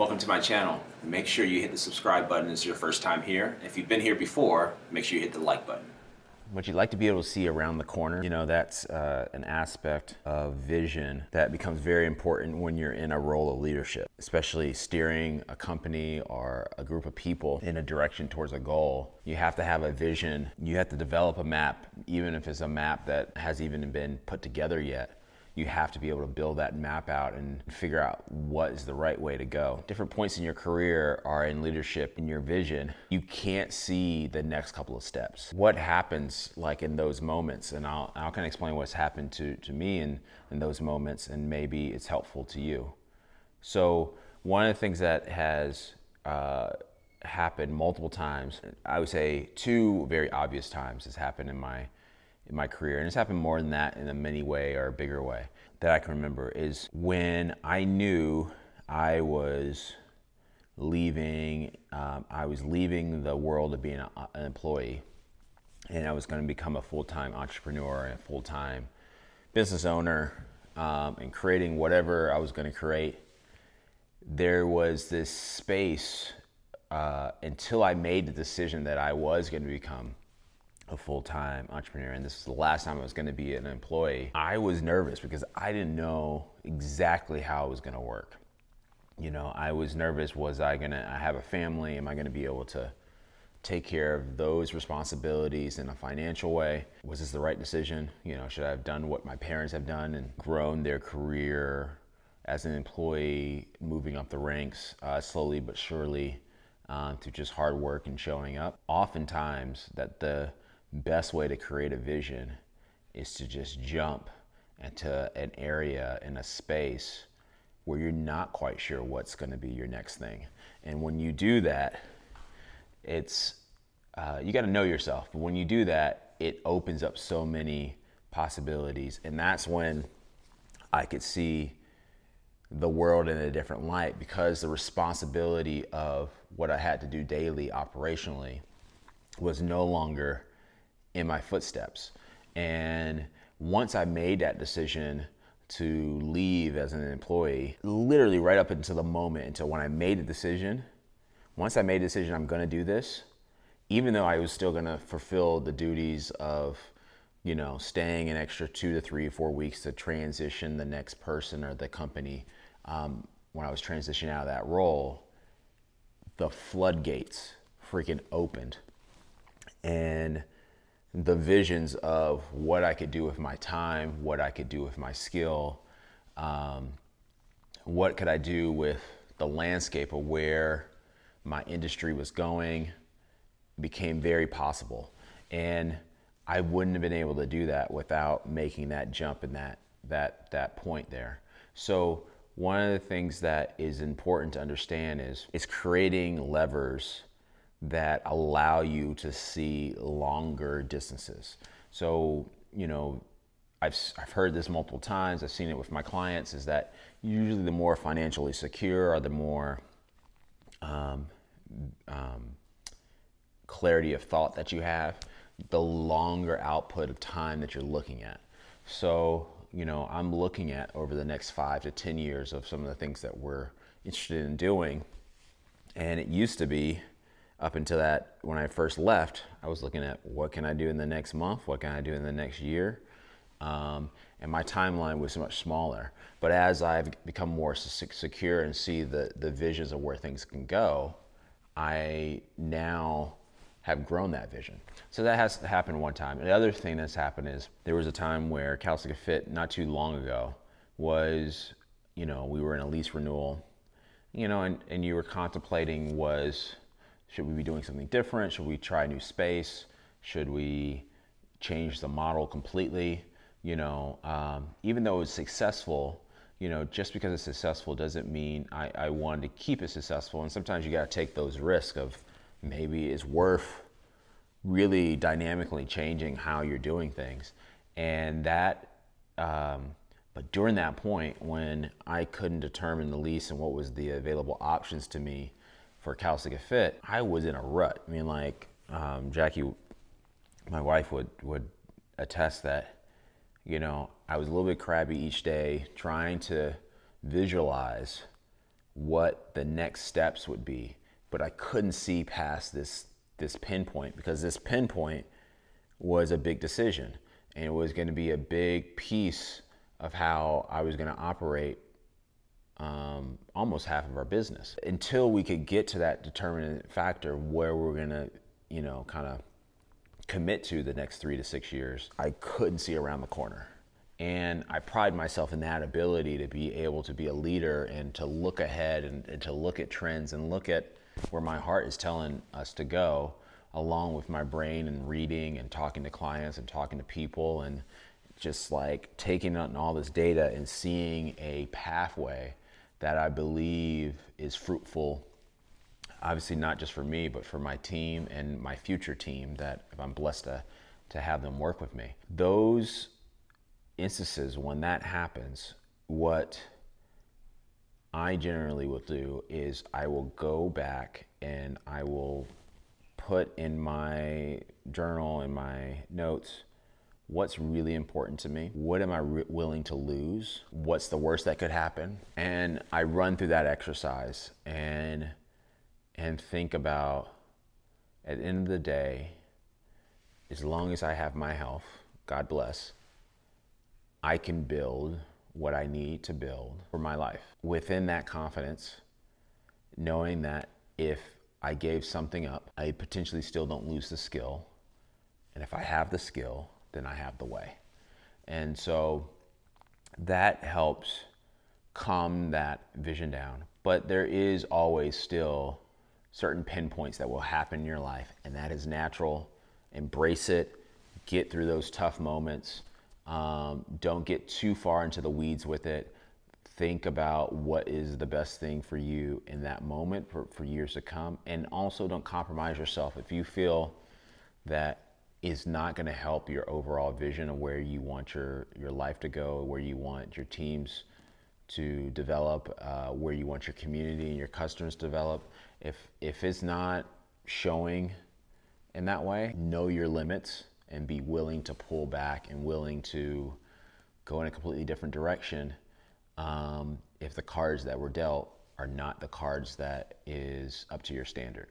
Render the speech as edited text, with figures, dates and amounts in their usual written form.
Welcome to my channel. Make sure you hit the subscribe button if it's your first time here. If you've been here before, make sure you hit the like button. What you'd like to be able to see around the corner, that's an aspect of vision that becomes very important when you're in a role of leadership, especially steering a company or a group of people in a direction towards a goal. You have to have a vision. You have to develop a map, even if it's a map that hasn't even been put together yet. You have to be able to build that map out and figure out what is the right way to go. Different points in your career are in leadership, in your vision. You can't see the next couple of steps. What happens like in those moments, and I'll kind of explain what's happened to me in those moments, and maybe it's helpful to you. So one of the things that has happened multiple times, I would say two very obvious times has happened in my career, and it's happened more than that in a mini way or a bigger way that I can remember, is when I knew I was leaving the world of being an employee, and I was going to become a full-time entrepreneur and a full-time business owner, and creating whatever I was going to create. There was this space until I made the decision that I was going to become a full-time entrepreneur, and this is the last time I was going to be an employee. I was nervous because I didn't know exactly how it was going to work. I was nervous. Was I have a family? Am I going to be able to take care of those responsibilities in a financial way? Was this the right decision? Should I have done what my parents have done and grown their career as an employee, moving up the ranks slowly but surely through just hard work and showing up? Oftentimes, that the best way to create a vision is to just jump into an area in a space where you're not quite sure what's going to be your next thing. And when you do that, it's you got to know yourself. But when you do that, it opens up so many possibilities, and that's when I could see the world in a different light, because the responsibility of what I had to do daily operationally was no longer in my footsteps. And once I made that decision to leave as an employee, literally right up until the moment, until when I made the decision, once I made the decision I'm going to do this, even though I was still going to fulfill the duties of, staying an extra 2 to 3 or 4 weeks to transition the next person or the company, when I was transitioning out of that role, the floodgates freaking opened. And the visions of what I could do with my time, what I could do with my skill, what could I do with the landscape of where my industry was going, became very possible. And I wouldn't have been able to do that without making that jump in that point there. So one of the things that is important to understand is creating levers that allow you to see longer distances. So, I've heard this multiple times. I've seen it with my clients, is that usually the more financially secure or the more clarity of thought that you have, the longer output of time that you're looking at. So, I'm looking at over the next 5 to 10 years of some of the things that we're interested in doing. And it used to be, up until that, when I first left, I was looking at what can I do in the next month, what can I do in the next year, and my timeline was much smaller. But as I've become more secure and see the visions of where things can go, I now have grown that vision. So that has happened one time. And the other thing that's happened is there was a time where Calisthenic Fit, not too long ago, was, we were in a lease renewal, and you were contemplating should we be doing something different? Should we try a new space? Should we change the model completely? Even though it was successful, just because it's successful doesn't mean I wanted to keep it successful. And sometimes you got to take those risks of maybe it's worth really dynamically changing how you're doing things. And that, but during that point when I couldn't determine the lease and what was the available options to me for Calisthenic Fit, I was in a rut. Jackie, my wife, would attest that, I was a little bit crabby each day trying to visualize what the next steps would be, but I couldn't see past this pinpoint, because this pinpoint was a big decision, and it was going to be a big piece of how I was going to operate almost half of our business. Until we could get to that determinant factor where we're going to, kind of commit to the next 3 to 6 years, I couldn't see around the corner. And I pride myself in that ability to be able to be a leader and to look ahead and to look at trends and look at where my heart is telling us to go, along with my brain and reading and talking to clients and talking to people, and just like taking on all this data and seeing a pathway that I believe is fruitful, obviously not just for me, but for my team and my future team, that if I'm blessed to have them work with me. Those instances, when that happens, what I generally will do is I will go back and I will put in my journal, in my notes, what's really important to me, what am I willing to lose, what's the worst that could happen, and I run through that exercise and think about, at the end of the day, as long as I have my health, God bless, I can build what I need to build for my life. Within that confidence, knowing that if I gave something up, I potentially still don't lose the skill. And if I have the skill, then I have the way. And so that helps calm that vision down. But there is always still certain pinpoints that will happen in your life, and that is natural. Embrace it, get through those tough moments. Don't get too far into the weeds with it. Think about what is the best thing for you in that moment for years to come. And also don't compromise yourself. If you feel that is not going to help your overall vision of where you want your life to go, where you want your teams to develop, where you want your community and your customers to develop, if it's not showing in that way, know your limits and be willing to pull back and willing to go in a completely different direction if the cards that were dealt are not the cards that is up to your standard.